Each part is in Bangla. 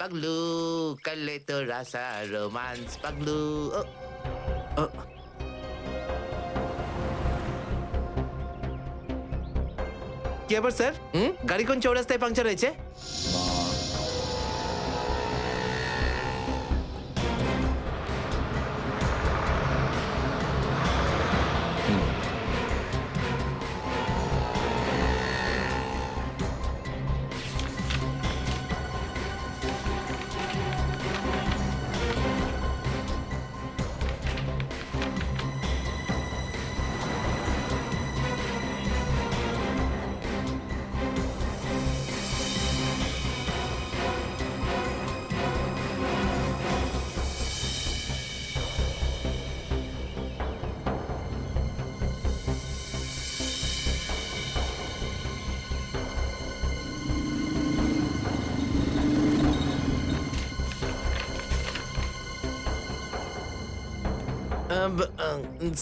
পাগলু করলে তো রাসা রোমান্স পাগলু ও, ও। কি আবার স্যার গাড়ি কোন চৌরাস্তায় পাংচার হয়েছে?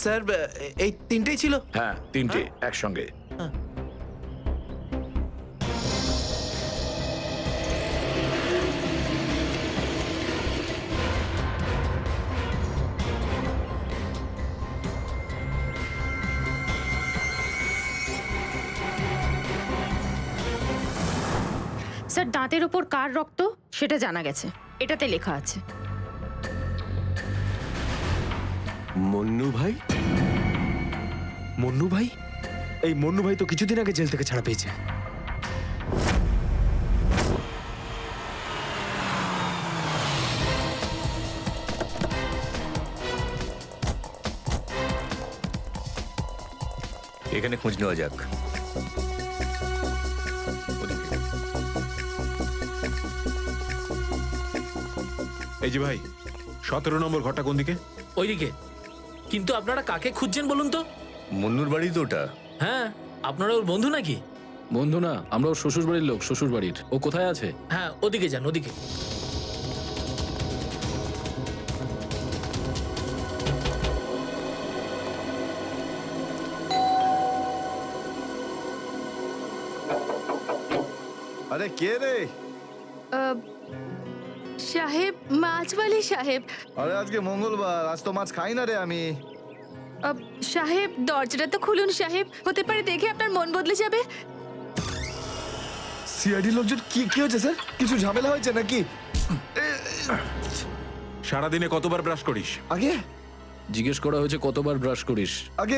স্যার এই তিনটেই ছিল। হ্যাঁ, তিনটে একসঙ্গে। স্যার, দাঁতের ওপর কার রক্ত সেটা জানা গেছে, এটাতে লেখা আছে। মন্নু ভাই? মন্নু ভাই? এই মন্নু ভাই তো কিছুদিন আগে জেল থেকে ছাড়া পেয়েছে। এখানে খোঁজ নেওয়া যাক। এই যে ভাই, 17 নম্বর ঘরটা কোন দিকে? ওইদিকে। কিন্তু আপনারা কাকে খুঁজছেন বলুন তো? মন্নুর বাড়ি তো ওটা। হ্যাঁ, আপনারা ওর বন্ধু নাকি? বন্ধু না, আমরা ওর শ্বশুর বাড়ির লোক। শ্বশুর বাড়ির। ও কোথায় আছে? হ্যাঁ, ওদিকে যান, ওদিকে। আরে কে রে? সাহেব, মাছওয়ালি সাহেব। আরে আজকে মঙ্গলবার, আজ তো মাছ খাই না রে আমি। সাহেব, দরজাটা তো খুলুন সাহেব, হতে পারে দেখে আপনার মন বদলে যাবে। সিআইডি লোকজন কি কি হয়েছে স্যার? কিছু ঝামেলা হয়েছে নাকি? সারাদিনে কতবার ব্রাশ করিস? আগে জিজ্ঞেস করা হয়েছে কতবার ব্রাশ করিস। আগে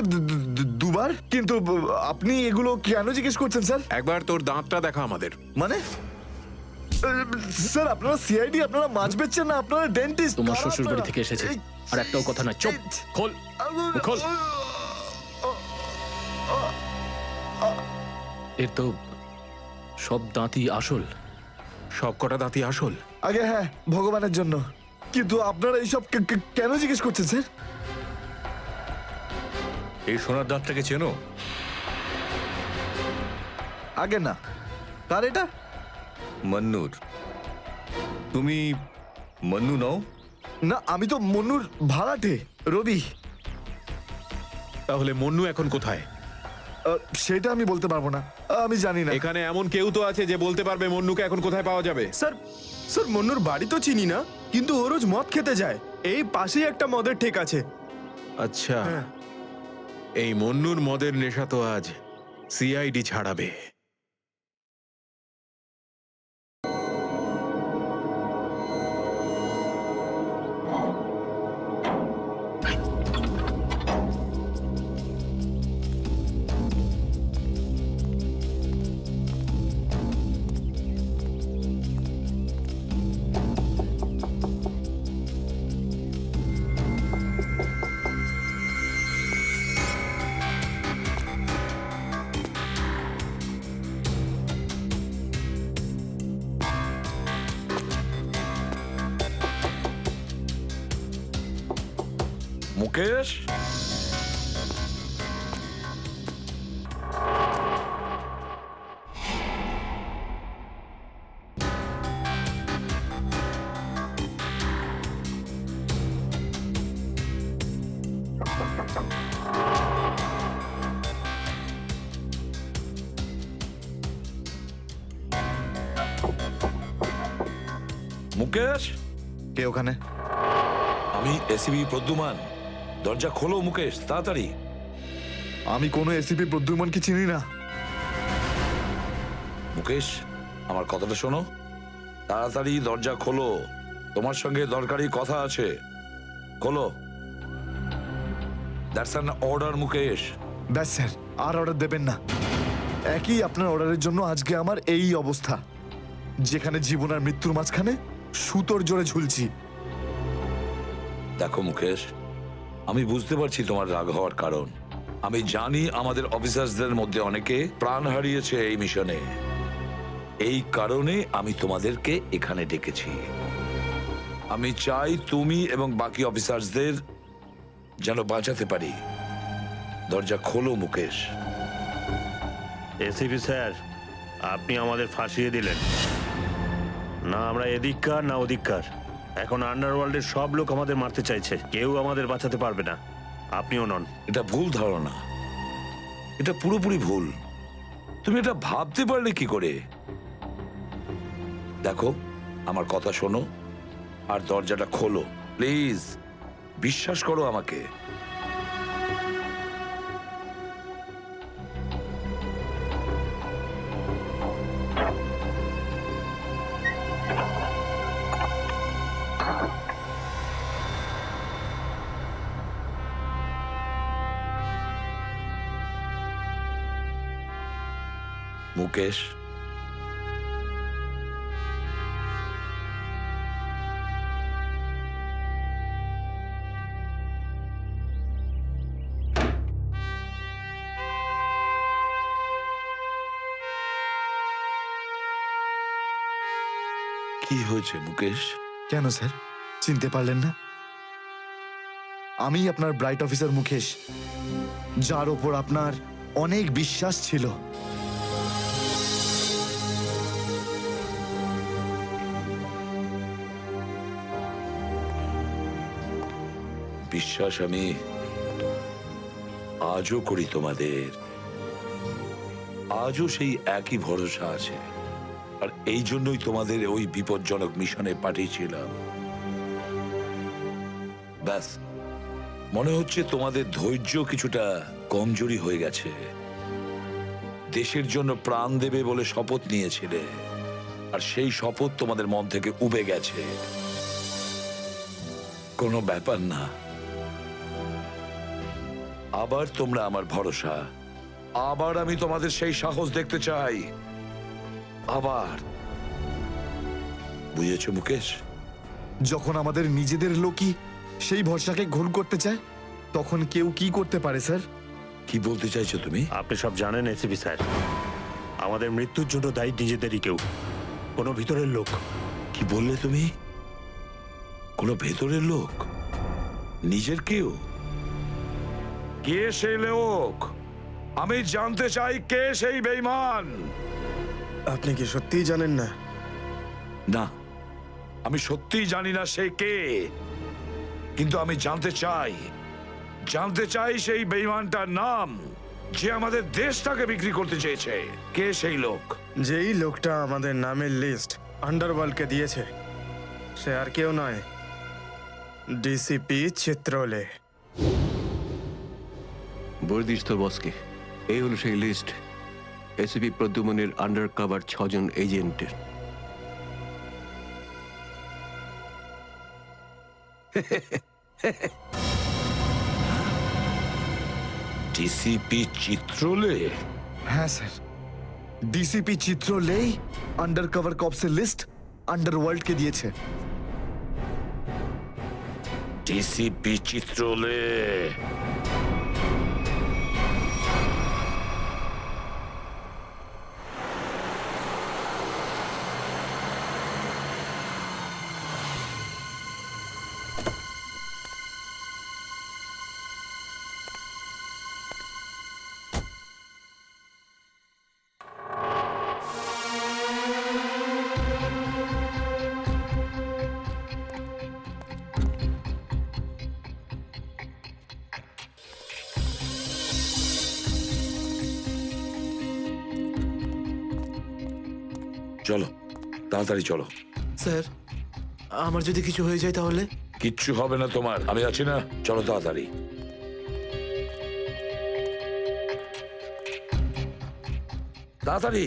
দুবার। কিন্তু আপনি এগুলো কেন জিজ্ঞেস করছেন স্যার? একবার তোর দাঁতটা দেখা আমাদের। মানে স্যার, আপনারা সিআইডি, আপনারা মাছ বেচছেন না, আপনারা ডেন্টিস্ট? তোমার শ্বশুর বাড়ি থেকে এসেছে, আর একটাও কথা না। চুপ, খোল খোল। এর তো সব দাঁতই আসল। সব কটা দাঁতই আসল? আগে হ্যাঁ, ভগবানের জন্য। কিন্তু আপনারা এইসব কেন জিজ্ঞেস করছেন স্যার? এই সোনার দাঁতটাকে চেনো? আগে না। কার এটা? মন্নুর। তুমি মন্নু নও? না, আমি তো মন্নুর ভাড়াটে, রবি। তাহলে মন্নু এখন কোথায়? সেটা আমি বলতে পারবো না, আমি জানি না। এখানে এমন কেউ তো আছে যে বলতে পারবে মন্নুকে এখন কোথায় পাওয়া যাবে। স্যার, স্যার মন্নুর বাড়ি তো চিনি না, কিন্তু ও রোজ মদ খেতে যায়। এই পাশেই একটা মদের ঠেক আছে। আচ্ছা, এই মন্নুর মদের নেশা তো আজ সিআইডি ছাড়াবে। মুকেশ, মুকেশ, কে ওখানে? আমি এসিবি প্রদ্যুমান। দরজা খোলো মুকেশ, তাড়াতাড়ি। আমি কোনো এসিপি প্রদ্যুম্নকে চিনি না। মুকেশ, আমার কথাটা শোনো, তাড়াতাড়ি দরজা খোলো, তোমার সঙ্গে দরকারি কথা আছে। খোলো। That's an order Mukesh. ব্যাস স্যার, আর অর্ডার দেবেন না। একই আপনার অর্ডারের জন্য আজকে আমার এই অবস্থা, যেখানে জীবন আর মৃত্যুর মাঝখানে সুতোর জোরে ঝুলছি। দেখো মুকেশ, আমি বুঝতে পারছি তোমার রাগ হওয়ার কারণ। আমি জানি আমাদের অফিসারদের মধ্যে অনেকে প্রাণ হারিয়েছে এই মিশনে। এই কারণে আমি তোমাদেরকে এখানে ডেকেছি। আমি চাই তুমি এবং বাকি অফিসারদের যেন বাঁচাতে পারি। দরজা খোলো মুকেশ। এসিপি স্যার, আপনি আমাদের ফাঁসিয়ে দিলেন। না আমরা এদিককার না ওদিককার। এখন আন্ডারওয়ার্ল্ডের সব লোক আমাদের মারতে চাইছে, কেউ আমাদের বাঁচাতে পারবে না, আপনিও নন। এটা ভুল ধারণা, এটা পুরোপুরি ভুল। তুমি এটা ভাবতে পারলে কি করে? দেখো, আমার কথা শোনো আর দরজাটা খোলো প্লিজ। বিশ্বাস করো আমাকে। মুকেশ, কি হয়েছে মুকেশ? কেন স্যার, চিনতে পারলেন না? আমি আপনার ব্রাইট অফিসার মুকেশ, যার ওপর আপনার অনেক বিশ্বাস ছিল। বিশ্বাস আমি আজও করি তোমাদের। আজও সেই একই ভরসা আছে, আর এই জন্যই তোমাদের ওই বিপজ্জনক মিশনে পাঠিয়েছিলাম। ব্যাস, মনে হচ্ছে তোমাদের ধৈর্য কিছুটা কমজোরি হয়ে গেছে। দেশের জন্য প্রাণ দেবে বলে শপথ নিয়েছিলে, আর সেই শপথ তোমাদের মন থেকে উবে গেছে। কোনো ব্যাপার না, আবার তোমরা আমার ভরসা। আবার আমি তোমাদের সেই সাহস দেখতে চাই। আবার। বুঝেছো মুকেশ? যখন আমাদের নিজেদের লোকই সেই ভরসাকে ঘোল করতে চায়, তখন কেউ কি করতে পারে স্যার? কি বলতে চাইছো তুমি? আপনি সব জানেন এসিপি স্যার, আমাদের মৃত্যুর জন্য দায়ী নিজেদেরই কেউ, কোনো ভিতরের লোক। কি বললে তুমি? কোনো ভেতরের লোক? নিজের কেউ? কে সেই লোক? আমি জানতে চাই কে সেই বেঈমান। আপনি কি সত্যিই জানেন না? না, আমি সত্যিই জানি না সে কে, কিন্তু আমি জানতে চাই সেই বেঈমানটার নাম, যে আমাদের দেশটাকে বিক্রি করতে চেয়েছে। কে সেই লোক? যেই লোকটা আমাদের নামের লিস্ট আন্ডারওয়ার্ল্ডকে দিয়েছে, সে আর কেউ নয়, ডিসিপি চিত্রলে। বর্দিস তো বসকে, এই হলো সেই লিস্ট এসিপি প্রদ্যুমনের আন্ডার কভার 6 জন এজেন্টের। ডিসিপি চিত্রলে? হ্যাঁ স্যার, ডিসিপি চিত্রলেই আন্ডার কভার কপসের লিস্ট আন্ডারওয়ার্ল্ডকে দিয়েছে। ডিসিপি চিত্রলে? চলো, তাড়াতাড়ি চলো। স্যার, আমার যদি কিছু হয়ে যায় তাহলে? কিচ্ছু হবে না তোমার, আমি আছি না। চলো তাড়াতাড়ি। তাড়াতাড়ি।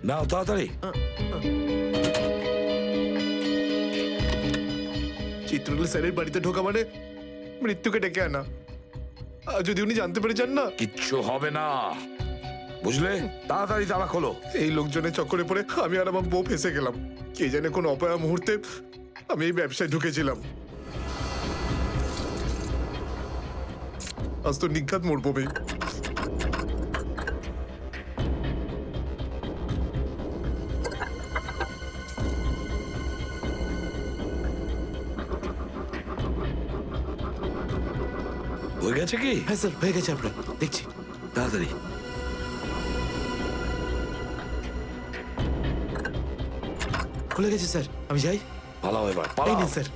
নাও তাড়াতাড়ি। চিত্রলেখা স্যারের বাড়িতে ঢোকা মানে মৃত্যুকে ডেকে আনা। আর যদি উনি জানতে পেরে যান না? কিচ্ছু হবে না, বুঝলে? তাড়াতাড়ি তালা খোলো। এই লোকজনের চক্করে পড়ে আমি আর আমার বউ ফেসে গেলাম। কে জানে কোন অপায়া মুহূর্তে আমি এই ব্যবসায় ঢুকেছিলাম। আজ তো নিঘাত মরবো ভাই। হয়ে গেছে কি? হ্যাঁ স্যার, হয়ে গেছে আপনার, দেখছি। তাড়াতাড়ি। খুলে গেছে স্যার, আমি যাই। পালাও এবার, এই পালাও। নিন স্যার।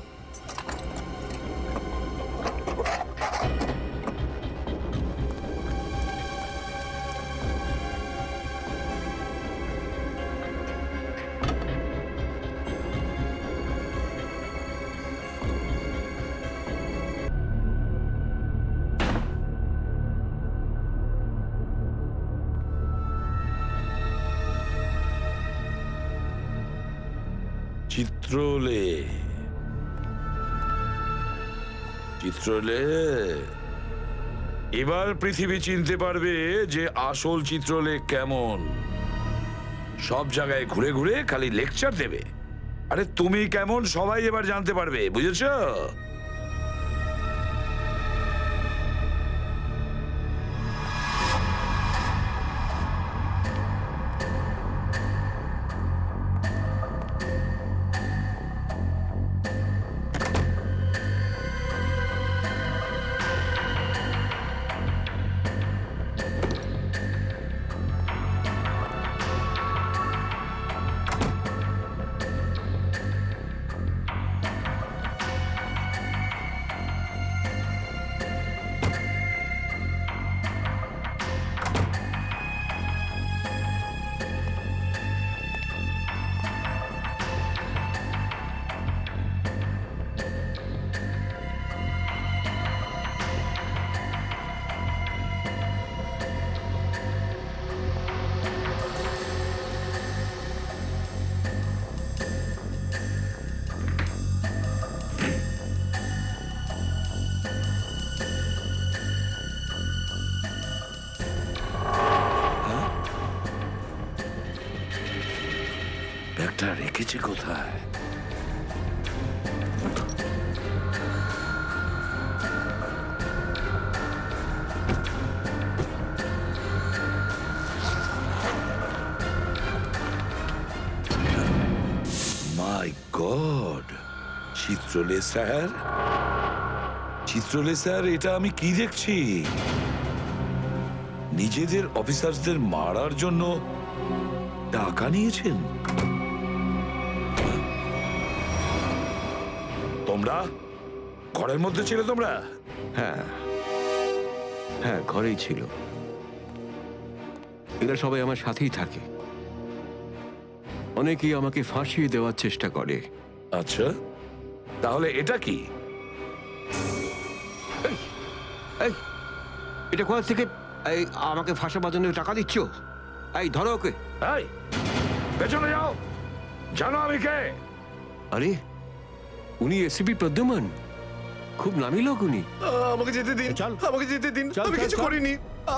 চিত্রলে, চিত্রলে, এবার পৃথিবী চিনতে পারবে যে আসল চিত্রলে কেমন। সব জায়গায় ঘুরে ঘুরে খালি লেকচার দেবে। আরে তুমি কেমন সবাই এবার জানতে পারবে, বুঝেছো? ব্যাগটা রেখেছি কোথায়? মাই গড, চিত্রলে স্যার, চিত্রলে স্যার, এটা আমি কি দেখছি? নিজেদের অফিসারদের মারার জন্য টাকা নিয়েছেন? তোমরা ঘরের মধ্যে ছিলে? তোমরা? হ্যাঁ হ্যাঁ, ঘরেই ছিল। এরা সবাই আমার সাথেই থাকে। অনেকেই আমাকে ফাঁসিয়ে দেওয়ার চেষ্টা করে। আচ্ছা, তাহলে এটা কি? এই, এটা কোথা থেকে এই আমাকে ফাঁসাবার জন্য টাকা দিচ্ছ? এই ধরো ওকে। এই, পেছনে যাও, জানো আমি কে? আরে, উনি এসিপি প্রদ্যুমন, খুব নামি লোক উনি। আমাকে যেতে দিন, আমাকে যেতে দিন, আমি কিছু করিনি,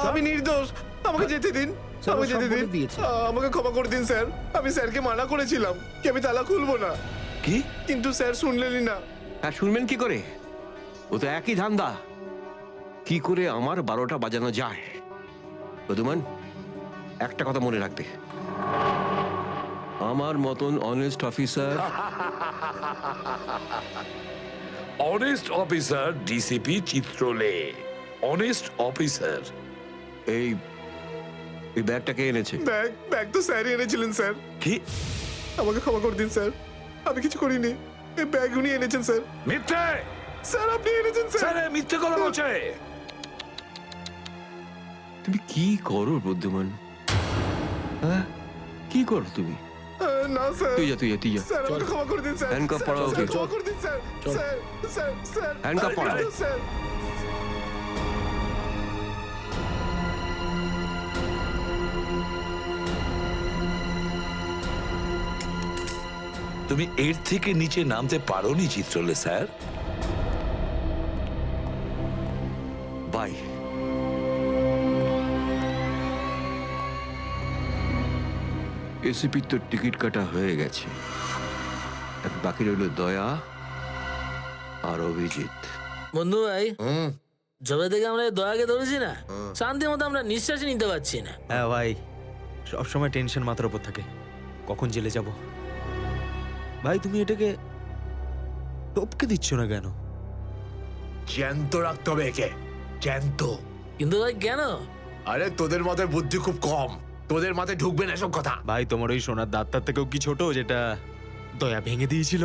আমি নির্দোষ, আমাকে যেতে দিন, আমাকে যেতে দিন, আমাকে ক্ষমা করে দিন স্যার। আমি স্যারকে মানা করেছিলাম কি আমি তালা খুলবো না, কি? কিন্তু স্যার শুনলেনই না। হ্যাঁ, শুনবেন কি করে? ও তো একই ধান্দা, কি করে আমার 12টা বাজানো যায়। প্রদ্যুমন, একটা কথা মনে রাখবে, আমার মতন honest officer, honest officer DCP Chitrole, honest officer. এই ব্যাগটাকে এনেছে। ব্যাগ তো স্যারই এনেছিলেন স্যার। কি? আমাকে ক্ষমা করে দিন স্যার, আমি কিছু করিনি, এই ব্যাগ উনি এনেছেন স্যার। মিথ্যে! স্যার আপনি এনেছেন স্যার। স্যার মিথ্যে কথা বলছে। তুমি কি করো বুদ্ধিমান? হ্যাঁ, কি করো তুমি? না স্যার, তুই যা, তুই যা, তুই যা। স্যার আমাকে ক্ষমা করে দিন স্যার। হ্যান্ডকাফ পরাও স্যার, ওকে। ক্ষমা করে দিন sir. Sir, sir, sir. Handcuff পরাও। স্যার। তুমি এর থেকে নিচে নামতে পারোনি চিত্রলে স্যার। বাই। এসিপির তো টিকিট কাটা হয়ে গেছে, এখন বাকি রইল দয়া আর অভিজিৎ। বন্ধু ভাই, যবে থেকে আমরা এই দয়াকে ধরেছি না, শান্তি মতো আমরা নিঃশ্বাসই নিতে পারছি না। হ্যাঁ ভাই, সবসময় টেনশন মাথার উপর থাকে, কখন জেলে যাব। ভাই তুমি এটাকে টপকে দিচ্ছ না কেন? জ্যান্ত রাখতে হবে একে, জ্যান্ত। কিন্তু ভাই কেন? আরে তোদের মাথায় বুদ্ধি খুব কম, তোদের মাথায় ঢুকবে না সব কথা। ভাই তোমার ওই সোনার দাঁতটার থেকেও কি ছোট যেটা দয়া ভেঙে দিয়েছিল?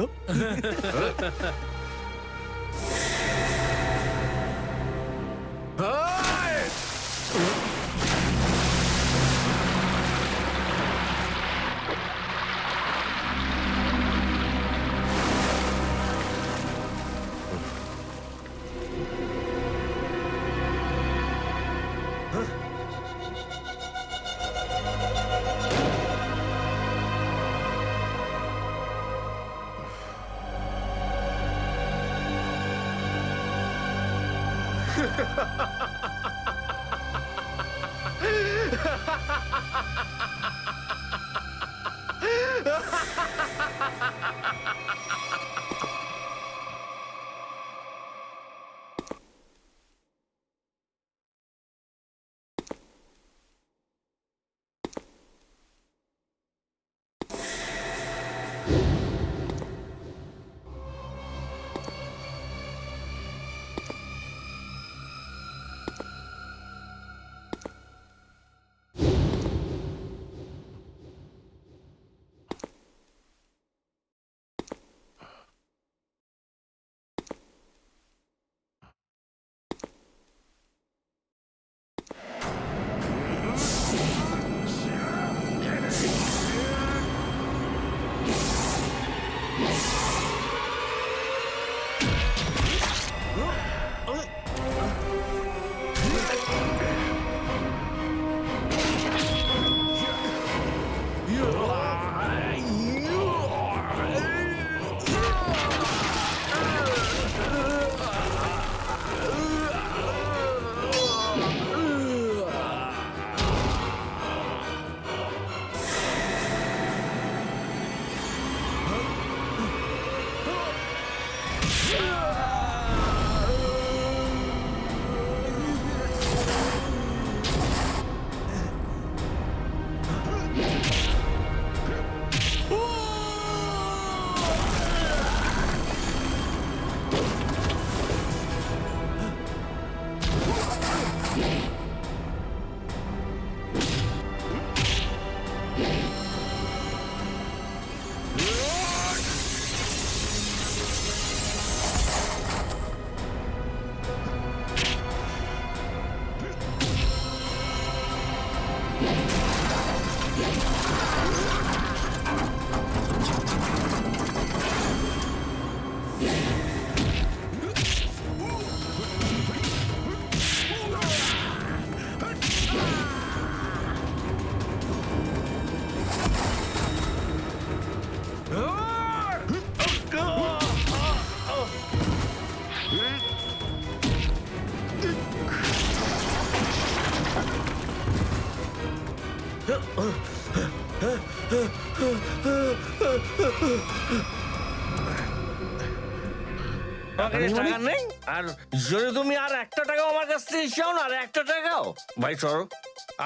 টাকা নেই, আর যদি তুমি আর একটা টাকাও আমার কাছ থেকে চাও না, আর একটা টাকাও, ভাই সরো,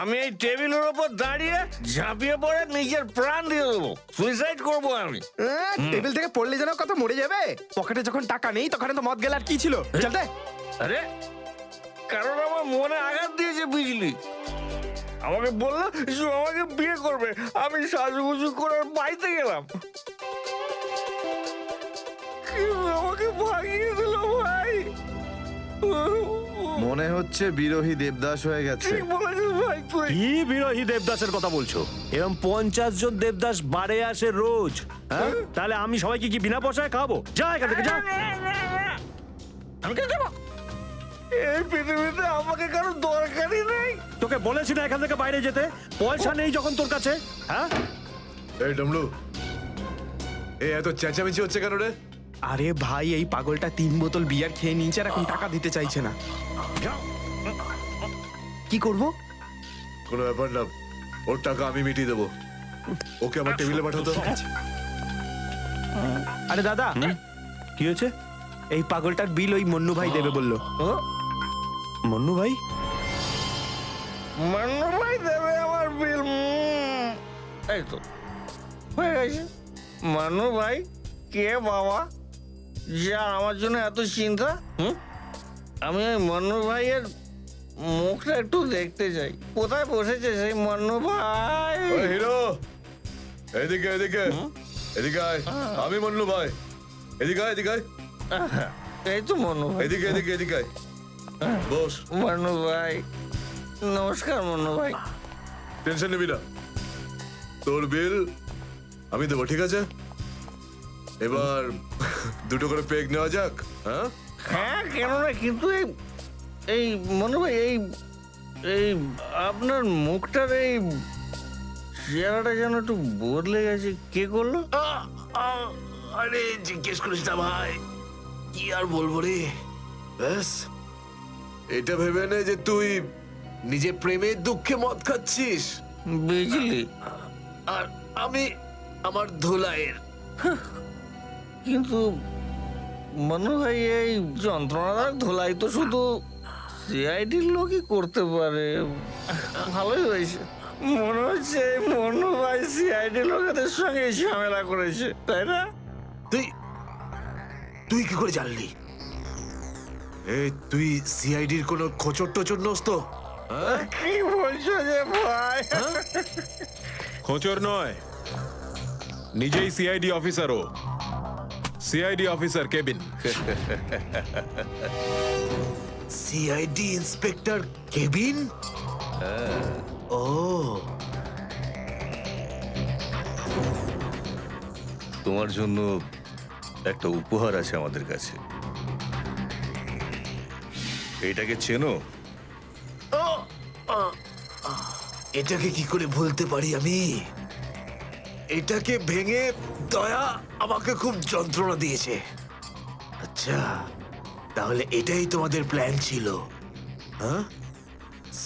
আমি এই টেবিলের উপর দাঁড়িয়ে ঝাঁপিয়ে পড়ে নিজের প্রাণ দিয়ে দেবো, সুইসাইড করবো আমি। টেবিল থেকে পড়লে যেন কত মরে যাবে। পকেটে যখন টাকা নেই তখন তো মদ গেল, আর কি ছিল? চলতে। আরে কারণ আমার মনে আঘাত দিয়েছে বিজলি, আমাকে বললো আমাকে বিয়ে করবে, আমি সাজুগুজু করে বাড়িতে গেলাম, আমাকে ভাগিয়ে দিল ভাই। মনে হচ্ছে বিরোহী দেবদাস হয়ে গেছে। কি বিরোহী দেবদাসের কথা বলছো? এরকম 50 জন দেবদাস বাড়ে আসে রোজ। হ্যাঁ, তাহলে আমি সবাইকে কি বিনা পয়সায় খাবো? যা এখান থেকে, যা। আমি কেন যাবো? এই পৃথিবীতে আমাকে কারো দরকারই নেই। তোকে বলেছি না এখান থেকে বাইরে যেতে? পয়সা নেই যখন তোর কাছে। হ্যাঁ, এই ডমরু, এই এত চেঁচামেচি হচ্ছে কেন রে? আরে ভাই, এই পাগলটা 3 বোতল বিয়ার খেয়ে নিয়েছে আর এখন টাকা দিতে চাইছে না। কি করব? কোনো ব্যাপার না, ওর টাকা আমি মিটিয়ে দেবো। ওকে আমার টেবিলে পাঠাতো। আরে দাদা, কি হয়েছে? এই পাগলটার বিল ওই মন্নু ভাই দেবে বললো। মন্নু ভাই? মান্নু ভাই দেবে আমার বিল। এই তো হয়ে গেছে। মান্নু ভাই কে বাবা, যা আমার জন্য এত চিন্তা? আমি ওই মান্নু ভাইয়ের মুখটা একটু দেখতে চাই। কোথায় বসেছে সেই মান্নু ভাই? ওই হিরো, এদিকে এদিকে এদিকে আয়। আমি মন্নু ভাই, এদিকে আয়, এদিকে আয়। এই তো মান্নু ভাই। এদিকে এদিকে এদিকে আয়, বস। মান্নু ভাই নমস্কার। মান্নু ভাই টেনশন নিবি না, তোর বিল আমি দেবো, ঠিক আছে? এবার দুটো করে পেগ নেওয়া যাক। হ্যাঁ হ্যাঁ, কেন না, কিন্তু এই মনে ভাই এই আপনার মুখটার এই চেহারাটা যেন একটু বদলে গেছে। কে করলো? আরে জিজ্ঞেস করিস না ভাই, কি আর বলবো রে। ব্যাস, এটা ভেবে নে যে তুই নিজে প্রেমের দুঃখে মদ খাচ্ছিস, বুঝলি? আর আমি আমার ধুলাইয়ের। কিন্তু মনে হয় এই যন্ত্রণাদার ধোলাই তো শুধু সিআইডির লোকই করতে পারে। ভালোই হয়েছে, মনে হচ্ছে মনু ভাই সিআইডি লোকেদের সঙ্গে ঝামেলা করেছে, তাই না? তুই কি করে জানলি? তুই সিআইডির কোনো খোঁচর টোচর নোস তো? কি বলছো যে ভাই? খোঁচর নয়, নিজেই সিআইডি অফিসার। ও CID officer cabin. CID inspector cabin? ও, তোমার জন্য একটা উপহার আছে আমাদের কাছে। এটাকে চেনো? এটাকে কি করে ভুলতে পারি আমি? এটাকে ভেঙে দয়া আমাকে খুব যন্ত্রণা দিয়েছে। আচ্ছা, তাহলে এটাই তোমাদের প্ল্যান ছিল? হ্যাঁ,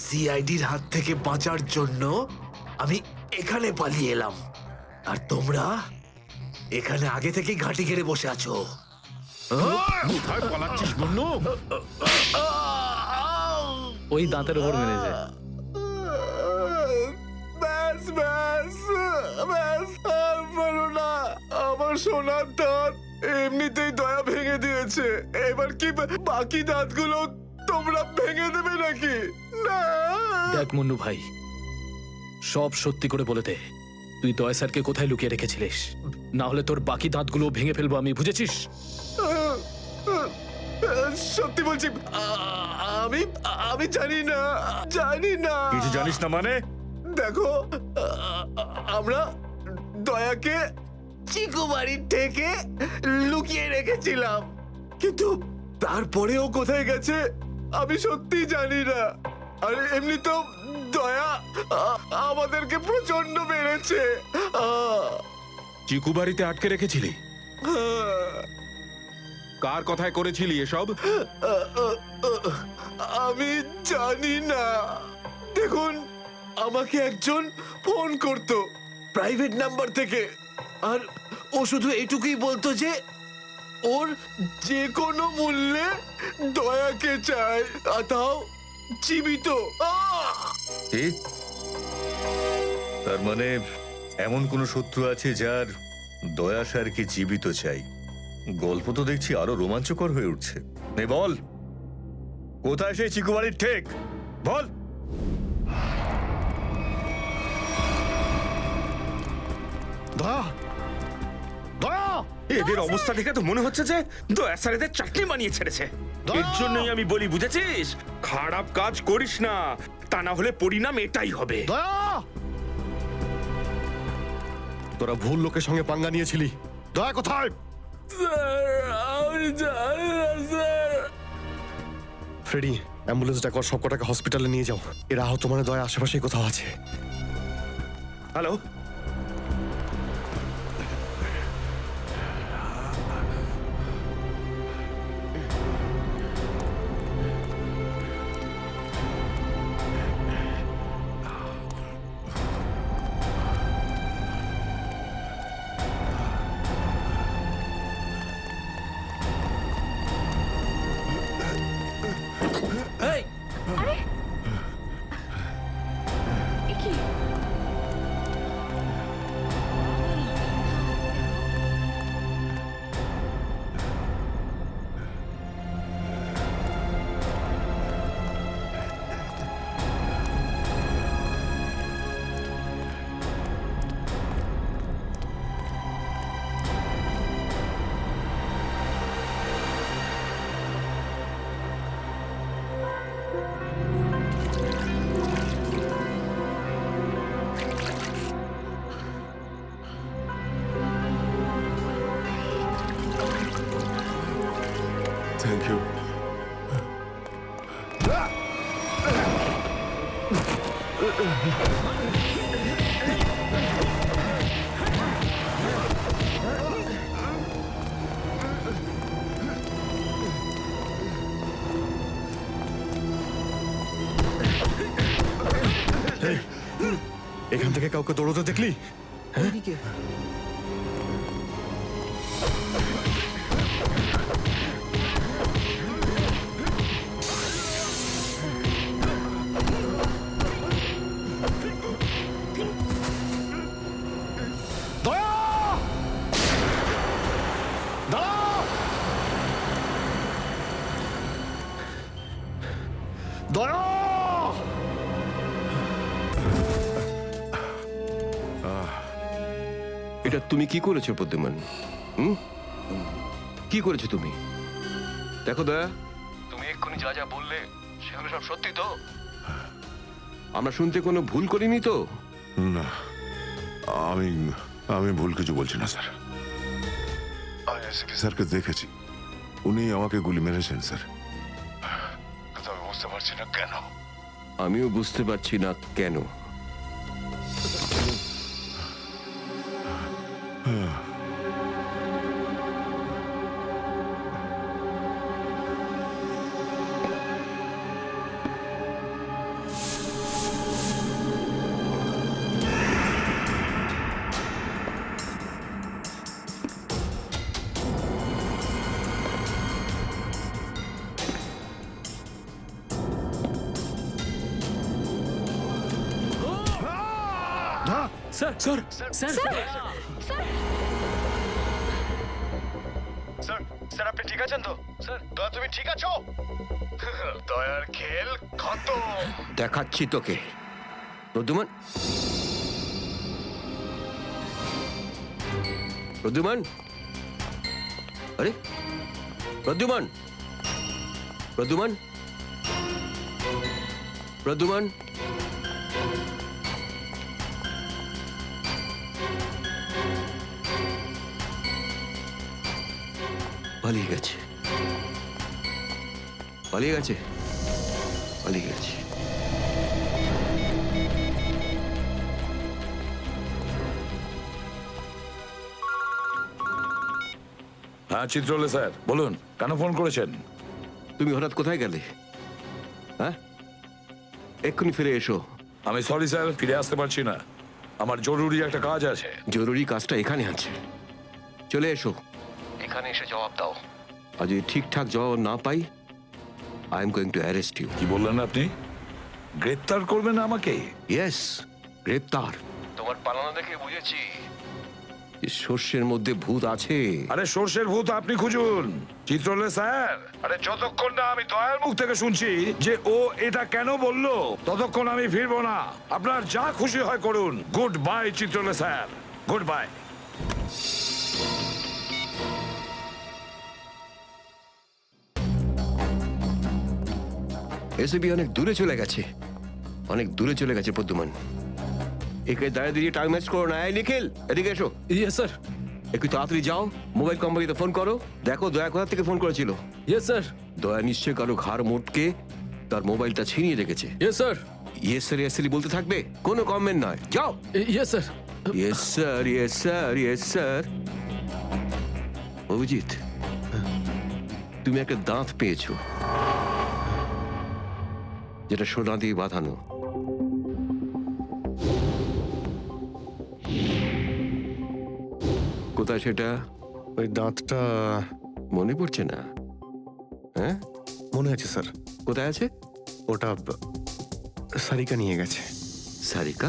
সিআইডির হাত থেকে বাঁচার জন্য আমি এখানে পালিয়ে এলাম, আর তোমরা এখানে আগে থেকেই ঘাঁটি ঘেরে বসে আছো। কোথায় পালাচ্ছিস মন্নু? ওই দাঁতের উপর মেরেছে। ব্যাস ব্যাস ব্যাস, আর পারো না। আমার সোনার দাঁত এমনিতেই দয়া ভেঙে দিয়েছে, এবার কি বাকি দাঁতগুলো তোমরা ভেঙে দেবে নাকি? না। দেখ মন্নু ভাই, সব সত্যি করে বলে দে, তুই দয়া স্যারকে কোথায় লুকিয়ে রেখেছিলিস? না হলে তোর বাকি দাঁতগুলো ভেঙে ফেলবো আমি, বুঝেছিস? সত্যি বলছি, আমি আমি জানি না, জানি না। কিছু জানিস না মানে? দেখো, আমরা দয়াকে চিকু বাড়ির থেকে লুকিয়ে রেখেছিলাম, কিন্তু তারপরেও কোথায় গেছে আমি সত্যি জানি না। আর এমনি তো দয়া আমাদেরকে প্রচন্ড মেরেছে। চিকু বাড়িতে আটকে রেখেছিলি? কার কথায় করেছিলি এসব? আমি জানি না। দেখুন, আমাকে একজন ফোন করতো প্রাইভেট নাম্বার থেকে, আর ও শুধু এইটুকুই বলতো যে ওর যে কোনো মূল্যে দয়াকে চায়, আর তাও জীবিত। কি? তার মানে এমন কোন শত্রু আছে যার দয়া স্যারকে জীবিত চাই? গল্প তো দেখছি আরো রোমাঞ্চকর হয়ে উঠছে। নে বল, কোথায় সেই চিকু বাড়ির ঠেক? বল। দয়া, দয়া! এদের অবস্থা দেখে তো মনে হচ্ছে যে দয়া স্যার এদের চাটনি বানিয়ে ছেড়েছে। এর জন্যই আমি বলি, বুঝেছিস? খারাপ কাজ করিস না, তা না হলে পরিণাম এটাই হবে। তোরা ভুল লোকের সঙ্গে পাঙ্গা নিয়েছিলি। দয়া কোথায়? ফ্রেডি, অ্যাম্বুলেন্স ডাক, সব কটাকে হসপিটালে নিয়ে যাও। এরা আহত মানে দয়া আশেপাশেই কোথাও আছে। হ্যালো, এ কি? Thank you. এখান থেকে কাউকে দৌড়তে দেখলি? এটা তুমি কি করেছো প্রদ্যুমান? কি করেছো তুমি? দেখো দয়া, তুমি এক্ষুনি যা যা বললে সেগুলো সব সত্যি তো? আমরা শুনতে কোনো ভুল করিনি তো? না, আমি ভুল কিছু বলছি না স্যার। আমি এসপি স্যারকে দেখেছি, উনি আমাকে গুলি মেরেছেন স্যার। কিন্তু আমি বুঝতে পারছি না কেন। আমিও বুঝতে পারছি না কেন। স্যার স্যার স্যার স্যার, আপনি ঠিক আছেন তো? স্যার, দয়া তুমি ঠিক আছো? দয়ার খেল খতম। দেখাচ্ছি তোকে প্রদ্যুমান। প্রদ্যুমান, আরে প্রদ্যুমান, প্রদ্যুমান, প্রদ্যুমান, পালিয়ে গেছে, পালিয়ে গেছে, পালিয়ে গেছে। হ্যাঁ চিত্রলে স্যার, বলুন কেন ফোন করেছেন? তুমি হঠাৎ কোথায় গেলে? হ্যাঁ, এক্ষুনি ফিরে এসো। আমি সরি স্যার, ফিরে আসতে পারছি না, আমার জরুরি একটা কাজ আছে। জরুরি কাজটা এখানে আছে, চলে এসো। এখানে এসে জবাব দাও। আর যদি ঠিকঠাক জবাব না পাই, I am going to arrest you. কি বললেন আপনি? গ্রেপ্তার করবেন আমাকে? ইয়েস, গ্রেপ্তার। তোমার পালানো দেখে বুঝেছি সর্ষের মধ্যে ভূত আছে। আরে সর্ষের ভূত আপনি খুঁজুন চিত্রলে স্যার। আরে যতক্ষণ না আমি দয়ার মুখ থেকে শুনছি যে ও এটা কেন বললো, ততক্ষণ আমি ফিরবো না। আপনার যা খুশি হয় করুন। Goodbye Chitrole sir, goodbye. ACP অনেক দূরে চলে গেছে, অনেক দূরে চলে গেছে প্রদ্যুমান। একে দাঁড়িয়ে দিয়ে টাইম ম্যাচ করো না। এই নিখিল, এদিকে এসো। Yes sir. একটু তাড়াতাড়ি যাও, মোবাইল কোম্পানিতে ফোন করো, দেখো দয়া কোথা থেকে ফোন করেছিল। Yes sir. দয়া নিশ্চয় কারো ঘাড় মোটকে তার মোবাইলটা ছিনিয়ে রেখেছে। Yes sir. Yes sir yes sir বলতে থাকবে, কোনো কমেন্ট নয়। যাও। Yes sir. Yes sir yes sir yes sir. Abhijit, তুমি একটা দাঁত পেয়েছো, যেটা সোনা দিয়ে বাঁধানো। কোথায় সেটা? ওই দাঁতটা মনে পড়ছে না? হ্যাঁ, মনে আছে স্যার। কোথায় আছে? ওটা সারিকা নিয়ে গেছে। সারিকা?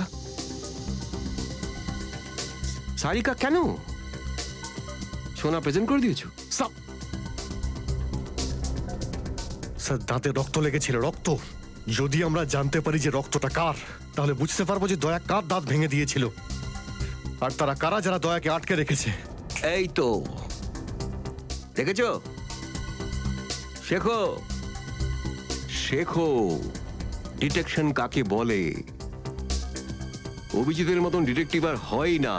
সারিকা কেন? সোনা প্রেজেন্ট করে দিয়েছো? স্যার, দাঁতে রক্ত লেগেছিল, রক্ত। যদি আমরা জানতে পারি যে রক্তটা কার, তাহলে বুঝতে পারবো যে দয়া কার দাঁত ভেঙে দিয়েছিল, আর তারা কারা যারা দয়াকে আটকে রেখেছে। এই তো দেখেছো, শেখো শেখো ডিটেকশন কাকে বলে। অভিজিতের মতন ডিটেকটিভ আর হয় না।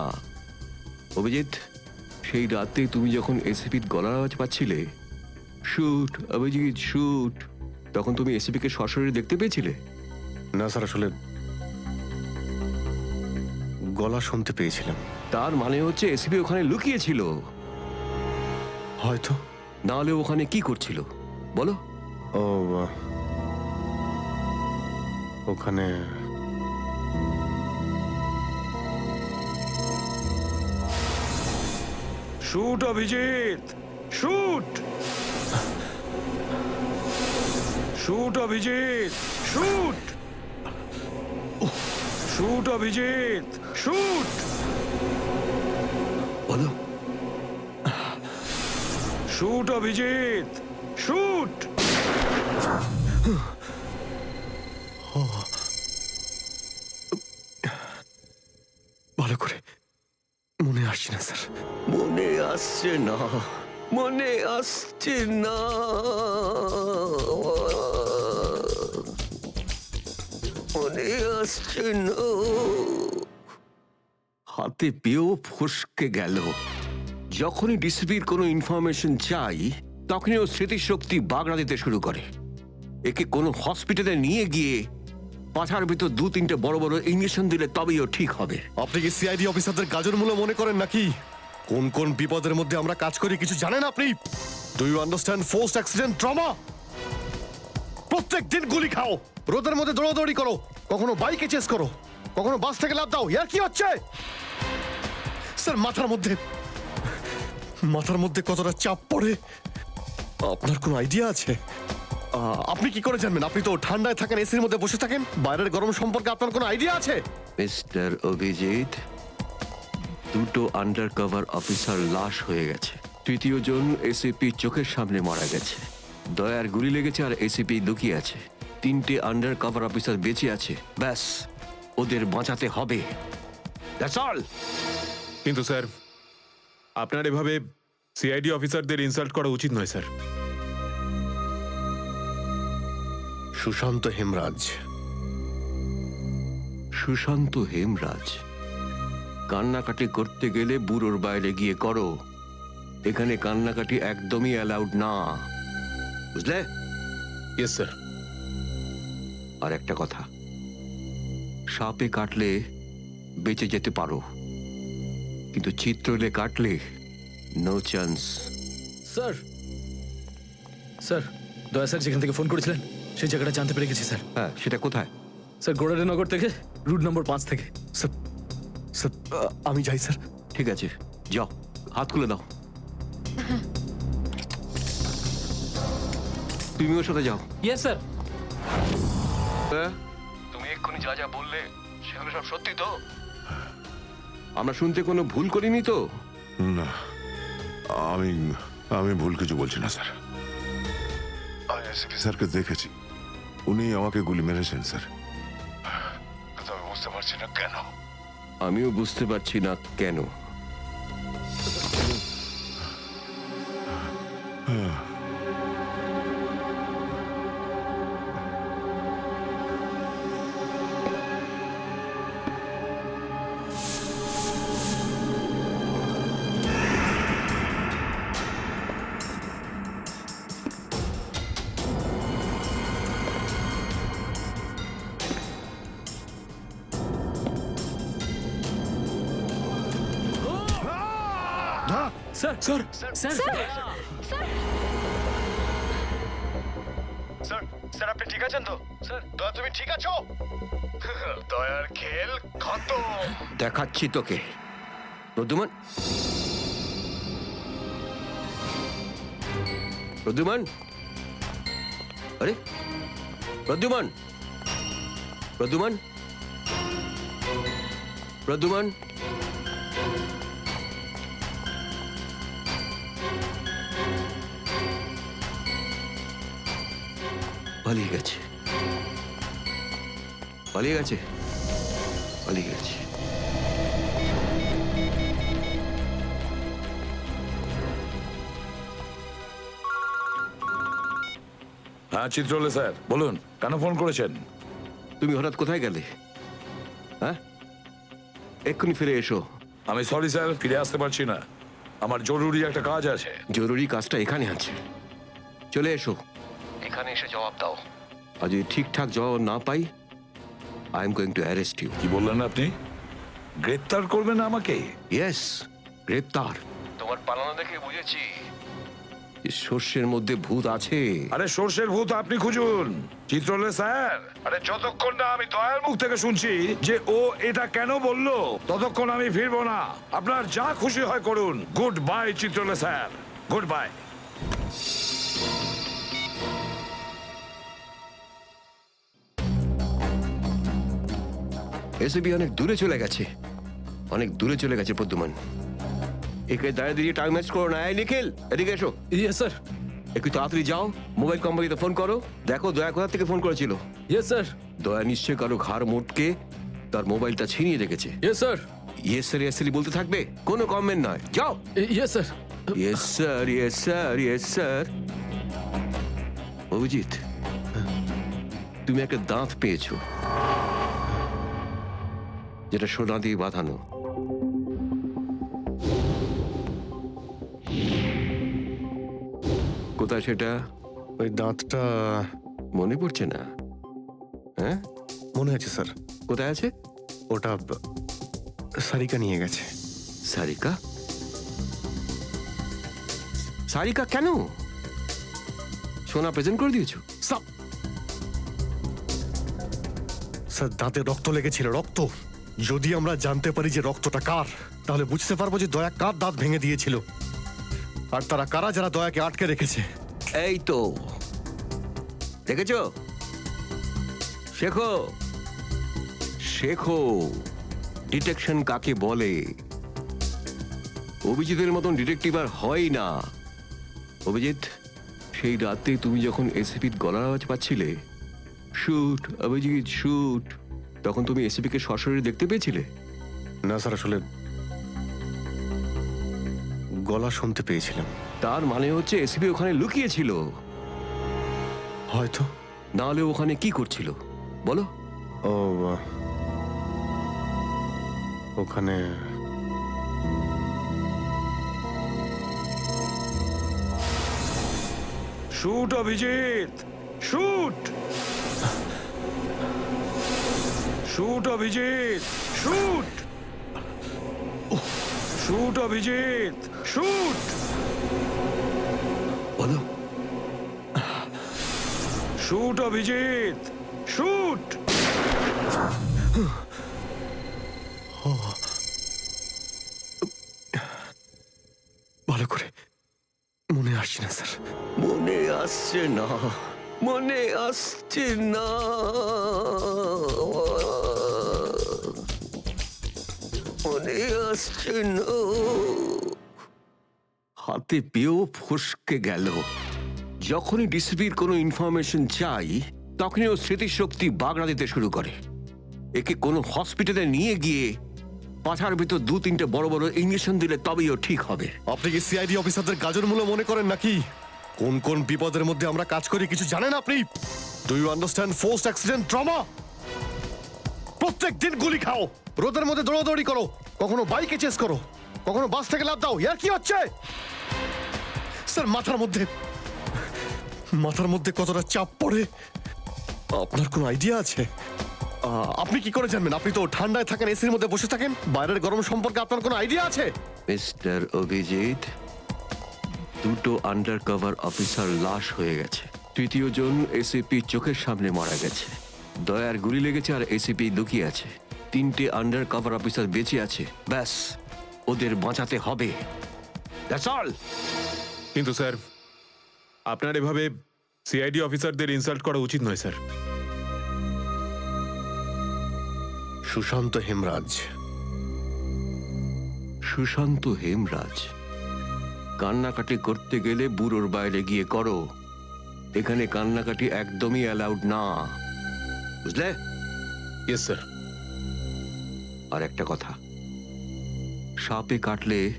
অভিজিৎ, সেই রাতে তুমি যখন এসিপির গলার আওয়াজ পাচ্ছিলে, শুট অভিজিৎ শুট, তখন তুমি এসিপিকে সরাসরি দেখতে পেয়েছিলে? না স্যার, আসলে গলা শুনতে পেয়েছিলাম। তার মানে হচ্ছে এসিপি ওখানে লুকিয়েছিল। হয়তো। না হলে ওখানে কি করছিল বলো? ও, ওখানে shoot Abhijeet, shoot. Shoot Abhijeet, shoot. Shoot Abhijeet, shoot. বলো। Shoot Abhijeet, shoot. ভালো করে মনে আসছে না স্যার। মনে আসছে না, মনে আসছে না। মনে আসছে না। হাতে পেয়েও ফসকে গেল। যখনই ডিসিপির কোনো ইনফরমেশন চাই, তখনই ও স্মৃতিশক্তি বাগড়া দিতে শুরু করে। একে কোনো হসপিটালে নিয়ে গিয়ে পাছার ভিতর 2-3টে বড় বড় ইঞ্জেকশন দিলে তবেই ও ঠিক হবে। আপনি কি সিআইডি অফিসারদের গাজর মূল্য মনে করেন নাকি? কোন কোন বিপদের মধ্যে আমরা কাজ করি কিছু জানেন আপনি? Do you understand forced accident trauma? প্রত্যেক দিন গুলি খাও, রোদের মধ্যে দৌড়াদৌড়ি করো, কখনো বাইকে চেস করো, কখনো বাস থেকে লাফ দাও। ইয়ার কি হচ্ছে স্যার? মাথার মধ্যে কতটা চাপ পড়ে আপনার কোনো আইডিয়া আছে? আপনি কি করে জানবেন? আপনি তো ঠান্ডায় থাকেন, এসির মধ্যে বসে থাকেন। বাইরের গরম সম্পর্কে আপনার কোনো আইডিয়া আছে? মিস্টার অভিজিৎ, 2টো আন্ডার কভার অফিসার লাশ হয়ে গেছে। 3য় জন এসিপি চোখের সামনে মারা গেছে। দয়ার গুলি লেগেছে আর এসিপি লুকিয়ে আছে। 3টে আন্ডার কভার অফিসার বেঁচে আছে। ব্যাস, ওদের বাঁচাতে হবে। That's all. কিন্তু স্যার, আপনার এভাবে সিআইডি অফিসারদের ইনসাল্ট করা উচিত নয় স্যার। সুশান্ত হেমরাজ। সুশান্ত হেমরাজ? কান্নাকাটি করতে গেলে বুড়োর বাইরে গিয়ে করো। এখানে কান্নাকাটি একদমই অ্যালাউড না, বুঝলে? Yes sir. আর একটা কথা, সাপে কাটলে বেঁচে যেতে পারো, কিন্তু চিত্রলে কাটলে নো চান্স। স্যার, স্যার, দয়া স্যার যেখান থেকে ফোন করেছিলেন সেই জায়গাটা জানতে পেরে গেছি স্যার। হ্যাঁ, সেটা কোথায়? স্যার, গোড়ারেনগর থেকে, রুট নম্বর 5 থেকে। স্যার, আমি যাই স্যার। ঠিক আছে, যাও, হাত খুলে দাও। তুমি ওর সাথে যাও। Yes sir. তুমি এক্ষুনি যা যা বললে সেগুলো সব সত্যি তো? আমরা শুনতে কোনো ভুল করিনি তো? না, আমি ভুল কিছু বলছি না স্যার। আমি এসপি স্যারকে দেখেছি, উনি আমাকে গুলি মেরেছেন স্যার। কিন্তু আমি বুঝতে পারছি না কেন। আমিও বুঝতে পারছি না কেন। Sir sir sir sir sir আপনি ঠিক আছেন তো স্যার দয়া তুমি ঠিক আছো দয়ার খেল খতম। দেখাচ্ছি তোকে প্রদ্যুমান। প্রদ্যুমান, আরে প্রদ্যুমান, প্রদ্যুমান, প্রদ্যুমান, পালিয়ে গেছে, পালিয়ে গেছে, পালিয়ে গেছে। হ্যাঁ চিত্রলে স্যার বলুন, কেন ফোন করেছেন? তুমি হঠাৎ কোথায় গেলে? হ্যাঁ, এক্ষুনি ফিরে এসো। আমি সরি স্যার, ফিরে আসতে পারছি না, আমার জরুরি একটা কাজ আছে। জরুরি কাজটা এখানে আছে, চলে এসো। এখানে এসে জবাব দাও। আর যদি ঠিকঠাক জবাব না পাই, I am going to arrest you. কি বললেন আপনি? গ্রেপ্তার করবেন আমাকে? ইয়েস, গ্রেপ্তার। তোমার পালানো দেখে বুঝেছি সর্ষের মধ্যে ভূত আছে। আরে সর্ষের ভূত আপনি খুঁজুন চিত্রলে স্যার। আরে যতক্ষণ না আমি দয়ার মুখ থেকে শুনছি যে ও এটা কেন বললো, ততক্ষণ আমি ফিরবো না। আপনার যা খুশি হয় করুন। Goodbye Chitrole sir, goodbye. SB অনেক দূরে চলে গেছে, অনেক দূরে চলে গেছে প্রদ্যুমান। একে দাঁড়িয়ে দিয়ে টাইম ম্যাচ করো না। এই নিখিল, এদিকে এসো। Yes sir. একটু তাড়াতাড়ি যাও, মোবাইল কোম্পানিতে ফোন করো, দেখো দয়া কোথা থেকে ফোন করেছিল। Yes sir. দয়া নিশ্চয় কারো ঘাড় মোটকে তার মোবাইলটা ছিনিয়ে রেখেছে। Yes sir. Yes sir, yes sir বলতে থাকবে, কোনো কমেন্ট নয়। যাও। Yes sir. Yes sir, yes sir, yes sir. Abhijit, তুমি একটা দাঁত পেয়েছো, যেটা সোনা দিয়ে বাঁধানো। কোথায় সেটা? ওই দাঁতটা মনে পড়ছে না? হ্যাঁ মনে আছে স্যার। কোথায় আছে? ওটা সারিকা নিয়ে গেছে। সারিকা? সারিকা কেন? সোনা প্রেজেন্ট করে দিয়েছো? স্যার দাঁতে রক্ত লেগেছিল, রক্ত। যদি আমরা জানতে পারি যে রক্তটা কার, তাহলে বুঝতে পারবো যে দয়া কার দাঁত ভেঙে দিয়েছিল, আর তারা কারা যারা দয়াকে আটকে রেখেছে। এই তো দেখেছো, শেখো শেখো ডিটেকশন কাকে বলে। অভিজিতের মতন ডিটেকটিভ আর হয় না। অভিজিৎ, সেই রাতে তুমি যখন এসিপির গলার আওয়াজ পাচ্ছিলে, শুট অভিজিৎ শুট, তখন তুমি এসিপিকে সরাসরি দেখতে পেয়েছিলে? না স্যার, আসলে গলা শুনতে পেয়েছিলাম। তার মানে হচ্ছে এসিপি ওখানে লুকিয়েছিল। হয়তো। না হলে ওখানে কি করছিল বলো? ও ওখানে shoot Abhijeet, shoot, shoot Abhijeet, shoot, shoot Abhijeet, shoot. বলো। Shoot Abhijeet, shoot. ভালো করে মনে আসছে না স্যার। মনে আসছে না, মনে আসছে না, মনে আসছে না। হাতে পেয়েও ফসকে গেল। যখনই ডিসিপির কোনো ইনফরমেশন চাই, তখনই ও স্মৃতিশক্তি বাগড়া দিতে শুরু করে। একে কোনো হসপিটালে নিয়ে গিয়ে পাছার ভিতর 2-3টে বড় বড় ইঞ্জেকশন দিলে তবেই ও ঠিক হবে। আপনি কি সিআইডি অফিসারদের গাজর মূল্য মনে করেন নাকি? কোন কোন বিপদের মধ্যে আমরা কাজ করি কিছু জানেন আপনি? Do you understand forced accident trauma? প্রত্যেক দিন গুলি খাও, রোদের মধ্যে দৌড়াদৌড়ি করো, কখনো বাইকে চেস করো, কখনো বাস থেকে লাফ দাও। ইয়ার কি হচ্ছে স্যার? মাথার মধ্যে কতটা চাপ পড়ে আপনার কোনো আইডিয়া আছে? আপনি কি করে জানবেন? আপনি তো ঠান্ডায় থাকেন, এসির মধ্যে বসে থাকেন। বাইরের গরম সম্পর্কে আপনার কোনো আইডিয়া আছে? মিস্টার অভিজিৎ, দুটো আন্ডার কভার অফিসার লাশ হয়ে গেছে। তৃতীয় জন এসিপি চোখের সামনে মারা গেছে। দয়ার গুলি লেগেছে আর এসিপি লুকিয়ে আছে। তিনটে আন্ডার কভার অফিসার বেঁচে আছে। ব্যাস, ওদের বাঁচাতে হবে। That's all. কিন্তু স্যার, আপনার এভাবে সিআইডি অফিসারদের ইনসাল্ট করা উচিত নয় স্যার। সুশান্ত হেমরাজ। সুশান্ত হেমরাজ? কান্নাকাটি করতে গেলে বুড়োর বাইরে গিয়ে করো। এখানে কান্নাকাটি একদমই অ্যালাউড না, বুঝলে? Yes sir. আর একটা কথা, সাপে কাটলে